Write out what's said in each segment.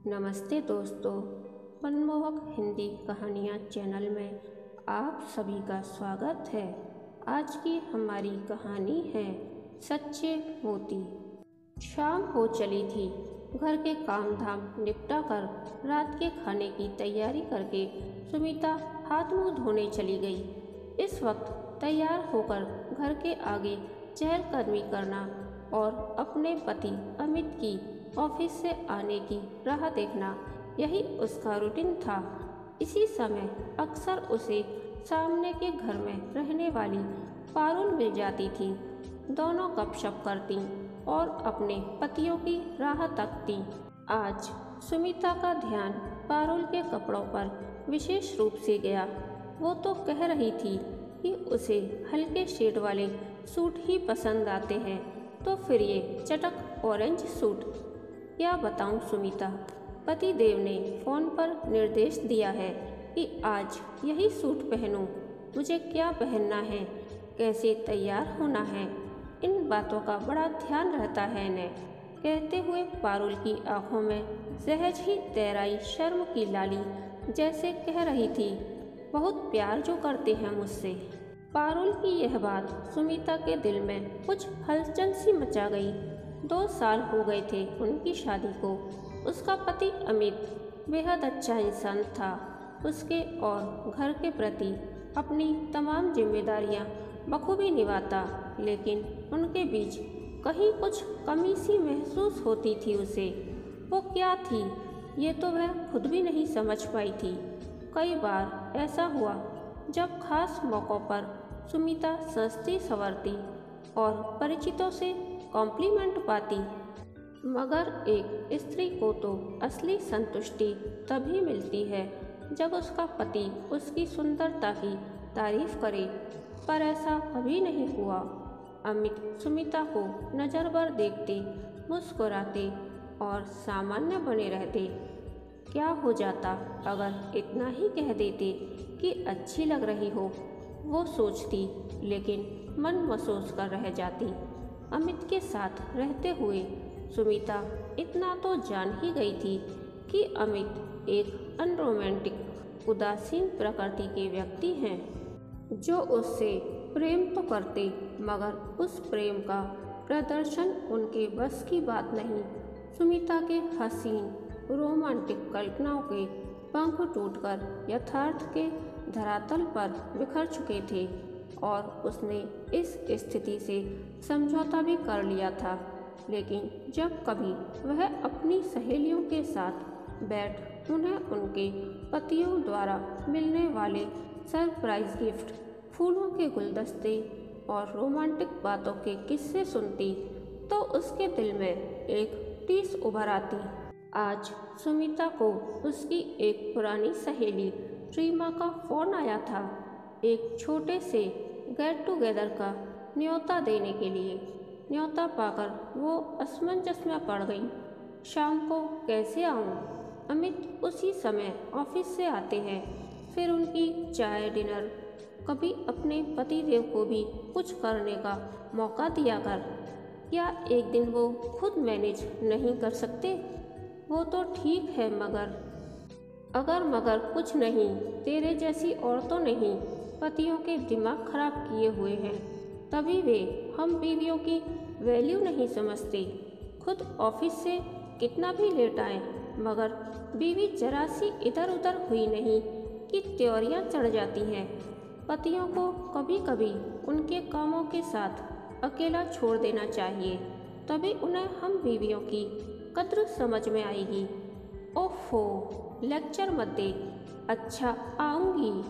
नमस्ते दोस्तों, मनमोहक हिंदी कहानियाँ चैनल में आप सभी का स्वागत है। आज की हमारी कहानी है सच्चे मोती। शाम हो चली थी। घर के काम धाम निपटा कर रात के खाने की तैयारी करके सुमिता हाथ मुंह धोने चली गई। इस वक्त तैयार होकर घर के आगे चहलकदमी करना और अपने पति अमित की ऑफिस से आने की राह देखना, यही उसका रूटीन था। इसी समय अक्सर उसे सामने के घर में रहने वाली पारुल मिल जाती थी। दोनों गपशप करती और अपने पतियों की राह तकती। आज सुमिता का ध्यान पारुल के कपड़ों पर विशेष रूप से गया। वो तो कह रही थी कि उसे हल्के शेड वाले सूट ही पसंद आते हैं, तो फिर ये चटक ऑरेंज सूट। क्या बताऊं सुमिता, पतिदेव ने फोन पर निर्देश दिया है कि आज यही सूट पहनूं। मुझे क्या पहनना है, कैसे तैयार होना है, इन बातों का बड़ा ध्यान रहता है ने। कहते हुए पारुल की आंखों में सहज ही तैराई शर्म की लाली, जैसे कह रही थी, बहुत प्यार जो करते हैं मुझसे। पारुल की यह बात सुमिता के दिल में कुछ हलचल सी मचा गई। 2 साल हो गए थे उनकी शादी को। उसका पति अमित बेहद अच्छा इंसान था। उसके और घर के प्रति अपनी तमाम जिम्मेदारियां बखूबी निभाता, लेकिन उनके बीच कहीं कुछ कमी सी महसूस होती थी उसे। वो क्या थी, ये तो वह खुद भी नहीं समझ पाई थी। कई बार ऐसा हुआ जब खास मौक़ों पर सुमिता सजती संवरती और परिचितों से कॉम्प्लीमेंट पाती, मगर एक स्त्री को तो असली संतुष्टि तभी मिलती है जब उसका पति उसकी सुंदरता की तारीफ करे। पर ऐसा कभी नहीं हुआ। अमित सुमिता को नज़र भर देखते, मुस्कुराते और सामान्य बने रहते। क्या हो जाता अगर इतना ही कह देते कि अच्छी लग रही हो, वो सोचती, लेकिन मन महसूस कर रह जाती। अमित के साथ रहते हुए सुमिता इतना तो जान ही गई थी कि अमित एक अनरोमांटिक उदासीन प्रकृति के व्यक्ति हैं, जो उससे प्रेम तो करते, मगर उस प्रेम का प्रदर्शन उनके बस की बात नहीं। सुमिता के हसीन रोमांटिक कल्पनाओं के पंख टूटकर यथार्थ के धरातल पर बिखर चुके थे और उसने इस स्थिति से समझौता भी कर लिया था। लेकिन जब कभी वह अपनी सहेलियों के साथ बैठ उन्हें उनके पतियों द्वारा मिलने वाले सरप्राइज गिफ्ट, फूलों के गुलदस्ते और रोमांटिक बातों के किस्से सुनती, तो उसके दिल में एक टीस उभर आती। आज सुमिता को उसकी एक पुरानी सहेली रीमा का फोन आया था, एक छोटे से गेट टुगेदर का न्योता देने के लिए। न्योता पाकर वो असमंजस में पड़ गई। शाम को कैसे आऊँ? अमित उसी समय ऑफिस से आते हैं, फिर उनकी चाय डिनर। कभी अपने पतिदेव को भी कुछ करने का मौका दिया कर। क्या एक दिन वो खुद मैनेज नहीं कर सकते? वो तो ठीक है, मगर कुछ नहीं, तेरे जैसी औरतों नहीं पतियों के दिमाग खराब किए हुए हैं, तभी वे हम बीवियों की वैल्यू नहीं समझते। खुद ऑफिस से कितना भी लेट आए, मगर बीवी जरा सी इधर उधर हुई नहीं कि त्योरियां चढ़ जाती हैं। पतियों को कभी कभी उनके कामों के साथ अकेला छोड़ देना चाहिए, तभी उन्हें हम बीवियों की कद्र समझ में आएगी। ओफो, लेक्चर मत दे। अच्छा, आऊँगी।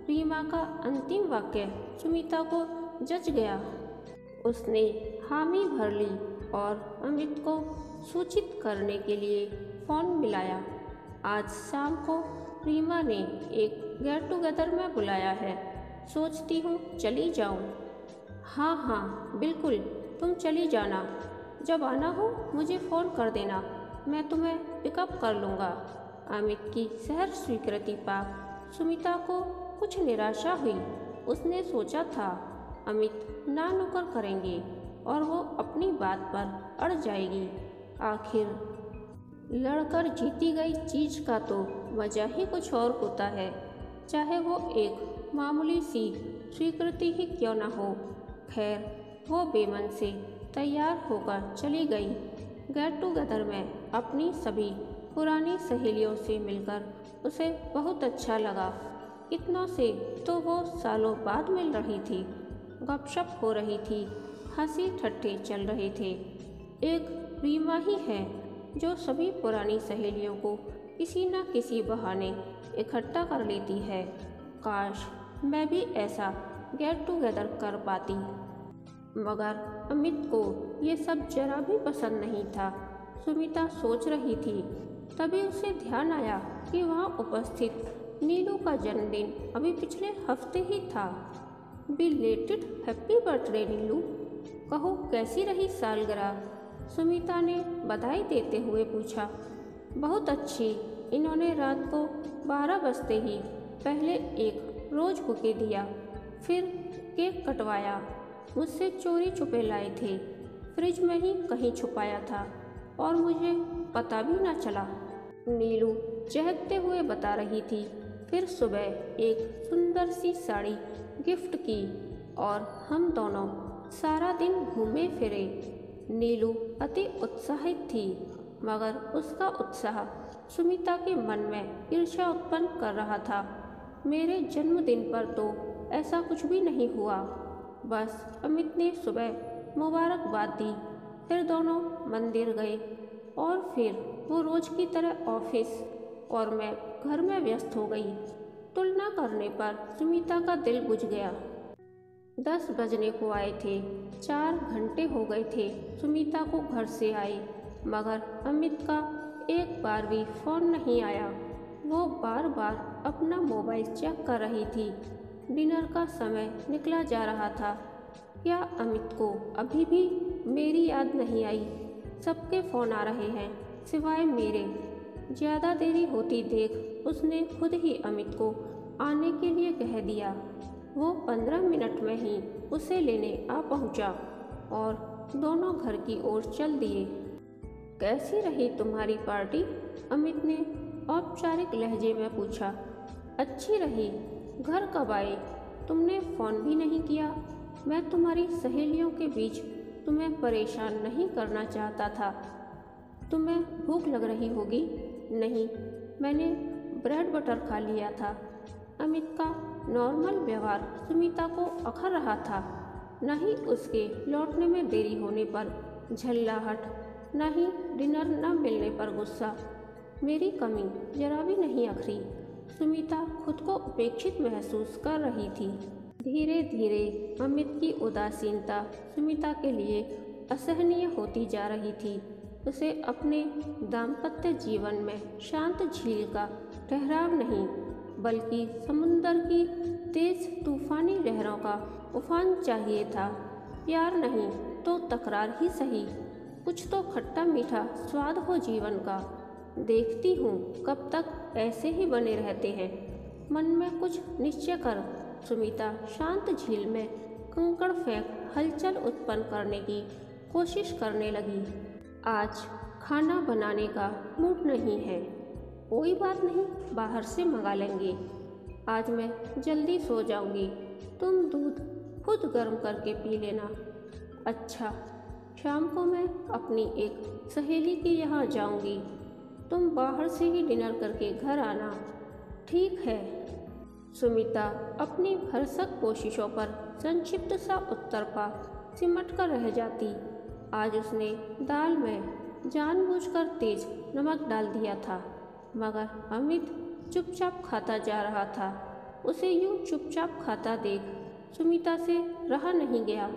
रीमा का अंतिम वाक्य सुमिता को जच गया। उसने हामी भर ली और अमित को सूचित करने के लिए फ़ोन मिलाया। आज शाम को रीमा ने एक गेट टुगेदर में बुलाया है, सोचती हूँ चली जाऊँ। हाँ हाँ बिल्कुल, तुम चली जाना। जब आना हो मुझे फ़ोन कर देना, मैं तुम्हें पिकअप कर लूँगा। अमित की सहर्ष स्वीकृति पा सुमिता को कुछ निराशा हुई। उसने सोचा था अमित ना नुकर करेंगे और वो अपनी बात पर अड़ जाएगी। आखिर लड़कर जीती गई चीज का तो मजा ही कुछ और होता है, चाहे वो एक मामूली सी स्वीकृति ही क्यों न हो। खैर, वो बेमन से तैयार होकर चली गई। गेट टुगेदर में अपनी सभी पुरानी सहेलियों से मिलकर उसे बहुत अच्छा लगा। इतनों से तो वो सालों बाद मिल रही थी, गपशप हो रही थी, हंसी ठट्ठे चल रहे थे। एक रीमा ही है जो सभी पुरानी सहेलियों को किसी न किसी बहाने इकट्ठा कर लेती है। काश मैं भी ऐसा गेट टुगेदर कर पाती। मगर अमित को ये सब जरा भी पसंद नहीं था। सुमिता सोच रही थी, तभी उसे ध्यान आया कि वहाँ उपस्थित नीलू का जन्मदिन अभी पिछले हफ्ते ही था। बिलेटेड हैप्पी बर्थडे नीलू, कहो कैसी रही सालगिरह? सुमिता ने बधाई देते हुए पूछा। बहुत अच्छी। इन्होंने रात को 12 बजते ही पहले एक रोज बुके दिया, फिर केक कटवाया। मुझसे चोरी छुपे लाए थे, फ्रिज में ही कहीं छुपाया था और मुझे पता भी ना चला, नीलू चहकते हुए बता रही थी। फिर सुबह एक सुंदर सी साड़ी गिफ्ट की और हम दोनों सारा दिन घूमे फिरे। नीलू अति उत्साहित थी, मगर उसका उत्साह सुमिता के मन में ईर्ष्या उत्पन्न कर रहा था। मेरे जन्मदिन पर तो ऐसा कुछ भी नहीं हुआ। बस अमित ने सुबह मुबारकबाद दी, फिर दोनों मंदिर गए और फिर वो रोज की तरह ऑफिस और मैं घर में व्यस्त हो गई। तुलना करने पर सुमिता का दिल बुझ गया। 10 बजने को आए थे, 4 घंटे हो गए थे सुमिता को घर से आए, मगर अमित का एक बार भी फ़ोन नहीं आया। वो बार बार अपना मोबाइल चेक कर रही थी। डिनर का समय निकला जा रहा था। क्या अमित को अभी भी मेरी याद नहीं आई? सबके फ़ोन आ रहे हैं सिवाय मेरे। ज़्यादा देरी होती देख उसने खुद ही अमित को आने के लिए कह दिया। वो 15 मिनट में ही उसे लेने आ पहुंचा और दोनों घर की ओर चल दिए। कैसी रही तुम्हारी पार्टी? अमित ने औपचारिक लहजे में पूछा। अच्छी रही। घर कब आए? तुमने फ़ोन भी नहीं किया। मैं तुम्हारी सहेलियों के बीच तुम्हें परेशान नहीं करना चाहता था। तुम्हें भूख लग रही होगी। नहीं, मैंने ब्रेड बटर खा लिया था। अमित का नॉर्मल व्यवहार सुमिता को अखर रहा था। न ही उसके लौटने में देरी होने पर झल्लाहट, न ही डिनर न मिलने पर गुस्सा। मेरी कमी जरा भी नहीं अखरी। सुमिता खुद को उपेक्षित महसूस कर रही थी। धीरे धीरे अमित की उदासीनता सुमिता के लिए असहनीय होती जा रही थी। उसे अपने दाम्पत्य जीवन में शांत झील का ठहराव नहीं, बल्कि समुंदर की तेज तूफानी लहरों का उफान चाहिए था। प्यार नहीं तो तकरार ही सही, कुछ तो खट्टा मीठा स्वाद हो जीवन का। देखती हूँ कब तक ऐसे ही बने रहते हैं। मन में कुछ निश्चय कर। सुमिता शांत झील में कंकड़ फेंक हलचल उत्पन्न करने की कोशिश करने लगी। आज खाना बनाने का मूड नहीं है। कोई बात नहीं, बाहर से मंगा लेंगे। आज मैं जल्दी सो जाऊंगी। तुम दूध खुद गर्म करके पी लेना। अच्छा, शाम को मैं अपनी एक सहेली के यहाँ जाऊंगी। तुम बाहर से ही डिनर करके घर आना। ठीक है। सुमिता अपनी भरसक कोशिशों पर संक्षिप्त सा उत्तर पा सिमट कर रह जाती। आज उसने दाल में जानबूझकर तेज नमक डाल दिया था, मगर अमित चुपचाप खाता जा रहा था। उसे यूं चुपचाप खाता देख सुमिता से रहा नहीं गया।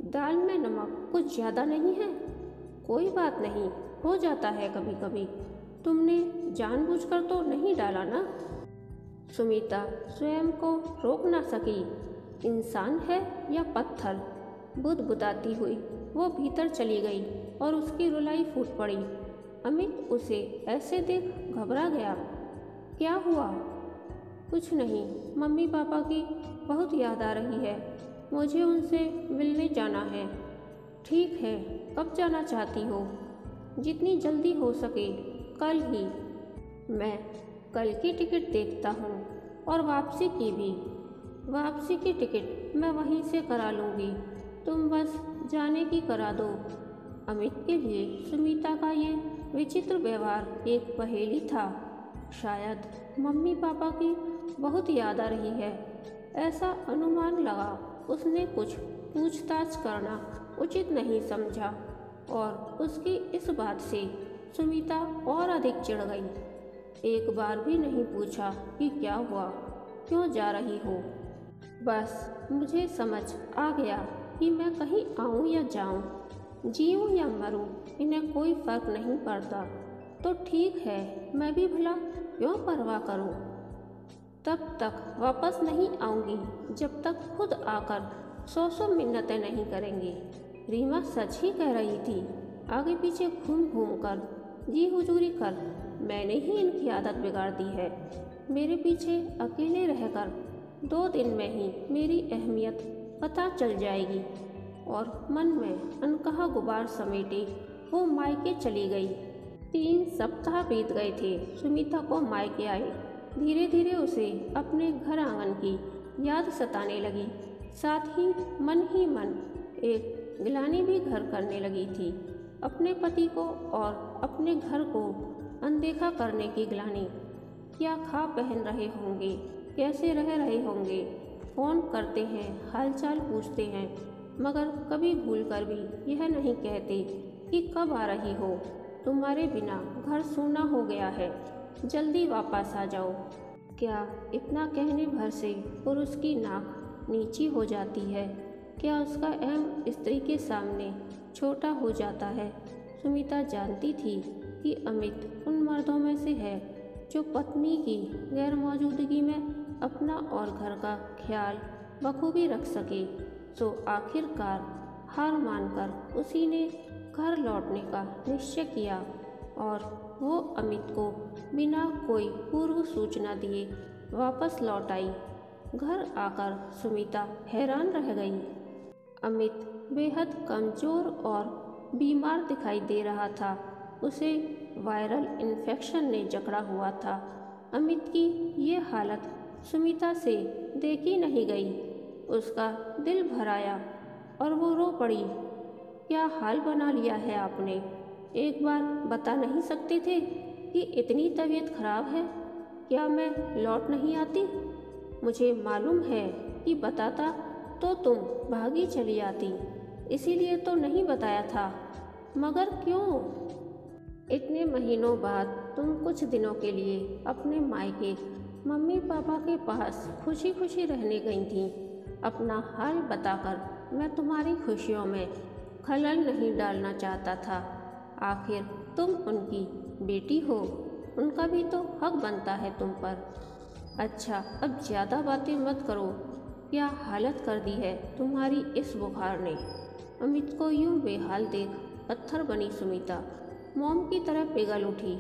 दाल में नमक कुछ ज़्यादा नहीं है? कोई बात नहीं, हो जाता है कभी कभी। तुमने जानबूझकर तो नहीं डाला ना? सुमिता स्वयं को रोक ना सकी। इंसान है या पत्थर? बुदबुदाती हुई वो भीतर चली गई और उसकी रुलाई फूट पड़ी। अमित उसे ऐसे देख घबरा गया। क्या हुआ? कुछ नहीं, मम्मी पापा की बहुत याद आ रही है। मुझे उनसे मिलने जाना है। ठीक है, कब जाना चाहती हो? जितनी जल्दी हो सके कल ही। मैं कल की टिकट देखता हूँ और वापसी की भी। वापसी की टिकट मैं वहीं से करा लूँगी, तुम बस जाने की करा दो। अमित के लिए सुमिता का ये विचित्र व्यवहार एक पहेली था। शायद मम्मी पापा की बहुत याद आ रही है, ऐसा अनुमान लगा। उसने कुछ पूछताछ करना उचित नहीं समझा और उसकी इस बात से सुमिता और अधिक चिढ़ गई। एक बार भी नहीं पूछा कि क्या हुआ, क्यों जा रही हो। बस मुझे समझ आ गया कि मैं कहीं आऊँ या जाऊँ, जीऊँ या मरूँ, इन्हें कोई फर्क नहीं पड़ता। तो ठीक है, मैं भी भला क्यों परवाह करूँ। तब तक वापस नहीं आऊँगी जब तक खुद आकर 100 मिन्नतें नहीं करेंगी। रीमा सच ही कह रही थी। आगे पीछे घूम घूम कर जी हुजूरी कर मैंने ही इनकी आदत बिगाड़ दी है। मेरे पीछे अकेले रहकर 2 दिन में ही मेरी अहमियत पता चल जाएगी। और मन में अनकहा गुबार समेटे वो मायके चली गई। 3 सप्ताह बीत गए थे सुमिता को मायके आए। धीरे धीरे उसे अपने घर आंगन की याद सताने लगी। साथ ही मन एक गिलानी भी घर करने लगी थी। अपने पति को और अपने घर को अनदेखा करने की गिलानी। क्या खा पहन रहे होंगे, कैसे रह रहे होंगे, फ़ोन करते हैं, हालचाल पूछते हैं, मगर कभी भूलकर भी यह नहीं कहते कि कब आ रही हो, तुम्हारे बिना घर सूना हो गया है, जल्दी वापस आ जाओ। क्या इतना कहने भर से पुरुष की नाक नीची हो जाती है? क्या उसका अहम स्त्री के सामने छोटा हो जाता है? सुमिता जानती थी कि अमित उन मर्दों में से है जो पत्नी की गैर मौजूदगी में अपना और घर का ख्याल बखूबी रख सके। तो आखिरकार हार मानकर उसी ने घर लौटने का निश्चय किया और वो अमित को बिना कोई पूर्व सूचना दिए वापस लौट आई। घर आकर सुमिता हैरान रह गई। अमित बेहद कमज़ोर और बीमार दिखाई दे रहा था। उसे वायरल इन्फेक्शन ने जकड़ा हुआ था। अमित की ये हालत सुमिता से देखी नहीं गई। उसका दिल भर आया और वो रो पड़ी। क्या हाल बना लिया है आपने? एक बार बता नहीं सकते थे कि इतनी तबीयत खराब है? क्या मैं लौट नहीं आती? मुझे मालूम है कि बताता तो तुम भागी चली आती, इसीलिए तो नहीं बताया था। मगर क्यों? इतने महीनों बाद तुम कुछ दिनों के लिए अपने मायके मम्मी पापा के पास खुशी खुशी रहने गई थी। अपना हाल बताकर मैं तुम्हारी खुशियों में खलल नहीं डालना चाहता था। आखिर तुम उनकी बेटी हो, उनका भी तो हक बनता है तुम पर। अच्छा, अब ज़्यादा बातें मत करो। क्या हालत कर दी है तुम्हारी इस बुखार ने। अमित को यूं बेहाल देख पत्थर बनी सुमिता मोम की तरह पिघल उठी।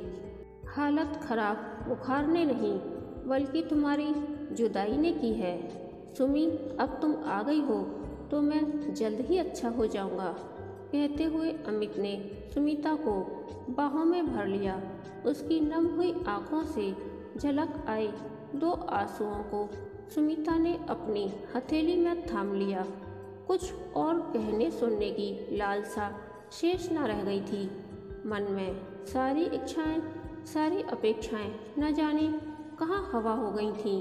हालत खराब बुखार ने नहीं, बल्कि तुम्हारी जुदाई ने की है। सुमी, अब तुम आ गई हो तो मैं जल्द ही अच्छा हो जाऊंगा। कहते हुए अमित ने सुमिता को बाहों में भर लिया। उसकी नम हुई आंखों से झलक आए 2 आंसुओं को सुमिता ने अपनी हथेली में थाम लिया। कुछ और कहने सुनने की लालसा शेष न रह गई थी। मन में सारी इच्छाएं, सारी अपेक्षाएं न जाने कहाँ हवा हो गई थीं।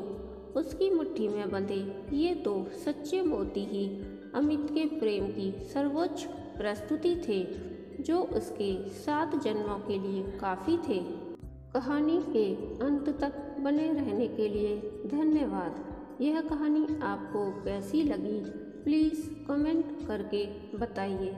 उसकी मुट्ठी में बंधे ये 2 सच्चे मोती ही अमित के प्रेम की सर्वोच्च प्रस्तुति थे, जो उसके 7 जन्मों के लिए काफ़ी थे। कहानी के अंत तक बने रहने के लिए धन्यवाद। यह कहानी आपको कैसी लगी, प्लीज़ कमेंट करके बताइए।